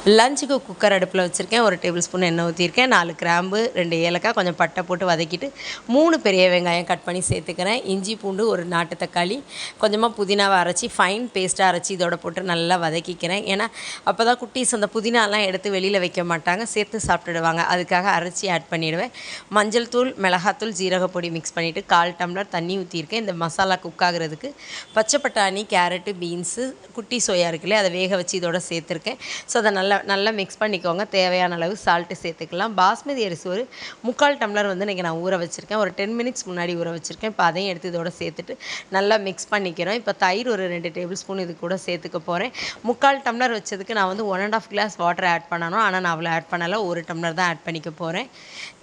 லஞ்சுக்கு குக்கர் அடுப்பில் வச்சுருக்கேன். 1 டேபிள் ஸ்பூன் எண்ணெய் ஊற்றிருக்கேன். 4 கிராம்பு, 2 ஏலக்காய், கொஞ்சம் பட்டை போட்டு வதக்கிட்டு 3 பெரிய வெங்காயம் கட் பண்ணி சேர்த்துக்கிறேன். இஞ்சி பூண்டு, ஒரு நாட்டு தக்காளி, கொஞ்சமாக புதினாவை அரைச்சி ஃபைன் பேஸ்ட்டாக அரைச்சி இதோட போட்டு நல்லா வதக்கிக்கிறேன். ஏன்னா அப்போ தான் குட்டீஸ் அந்த புதினாலாம் எடுத்து வெளியில் வைக்க மாட்டாங்க, சேர்த்து சாப்பிட்டுடுவாங்க. அதுக்காக அரைச்சி ஆட் பண்ணிவிடுவேன். மஞ்சள் தூள், மிளகாத்தூள், ஜீரகப்பொடி மிக்ஸ் பண்ணிவிட்டு 1/4 டம்ளர் தண்ணி ஊற்றிருக்கேன். இந்த மசாலா குக் ஆகுறதுக்கு பச்சை பட்டாணி, கேரட்டு, பீன்ஸு, குட்டி சோயா இருக்குல்லையே அதை வேக வச்சு இதோட சேர்த்துருக்கேன். ஸோ அதை நல்லா மிக்ஸ் பண்ணிக்கோங்க. தேவையான அளவு சால்ட்டு சேர்த்துக்கலாம். பாஸ்மதி அரிசி ஒரு 3/4 டம்ளர் வந்து இன்றைக்கி நான் ஊற வச்சுருக்கேன். ஒரு 10 மினிட்ஸ் முன்னாடி ஊற வச்சுருக்கேன். இப்போ அதையும் எடுத்து இதோட சேர்த்துட்டு நல்லா மிக்ஸ் பண்ணிக்கிறோம். இப்போ தயிர் ஒரு 2 டேபிள் ஸ்பூன் இது கூட சேர்த்துக்க போகிறேன். 3/4 டம்ளர் வச்சதுக்கு நான் வந்து 1 1/2 கிளாஸ் வாட்டர் ஆட் பண்ணணும். ஆனால் நான் அவ்வளோ ஆட் பண்ணலை, 1 டம்ளர் தான் ஆட் பண்ணிக்க போகிறேன்.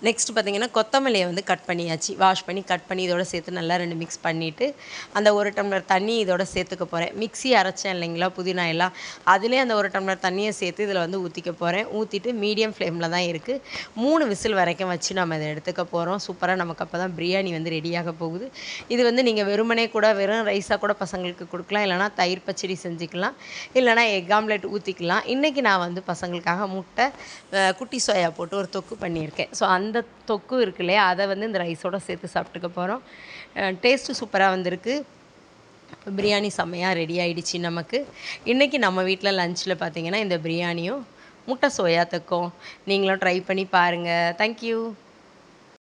நெக்ஸ்ட் பார்த்திங்கன்னா கொத்தமல்லியை வந்து கட் பண்ணியாச்சு, வாஷ் பண்ணி கட் பண்ணி இதோட சேர்த்து நல்லா 2 மிக்ஸ் பண்ணிவிட்டு அந்த 1 டம்ளர் தண்ணி இதோட சேர்த்துக்க போகிறேன். மிக்ஸி அரைச்சேன் இல்லைங்களா புதினா எல்லாம், அதிலே அந்த 1 டம்ளர் தண்ணியை சேர்த்து இதில் வந்து ஊற்றிக்க போகிறேன். ஊற்றிட்டு மீடியம் ஃப்ளேமில் தான் இருக்குது, 3 விசில் வரைக்கும் வச்சு நம்ம இதை எடுத்துக்க போகிறோம். சூப்பராக நமக்கு அப்போ தான் பிரியாணி வந்து ரெடியாக போகுது. இது வந்து நீங்கள் வெறுமனே கூட வெறும் ரைஸாக கூட பசங்களுக்கு கொடுக்கலாம், இல்லைனா தயிர் பச்சடி செஞ்சுக்கலாம், இல்லைனா எக் ஆம்லெட் ஊற்றிக்கலாம். இன்றைக்கி நான் வந்து பசங்களுக்காக முட்டை, குட்டி சோயா போட்டு ஒரு தொக்கு பண்ணியிருக்கேன். ஸோ அந்த தொக்கு இருக்கு இல்லையா, அதை வந்து இந்த ரைஸோடு சேர்த்து சாப்பிட்டுக்க போகிறோம். டேஸ்ட்டு சூப்பராக வந்திருக்கு. பிரியாணி செம்மையாக ரெடி ஆகிடுச்சு நமக்கு. இன்றைக்கி நம்ம வீட்டில் லஞ்சில் பார்த்திங்கன்னா இந்த பிரியாணியும் முட்டை சோயா தொக்கும் நீங்களும் ட்ரை பண்ணி பாருங்கள். தேங்க்யூ.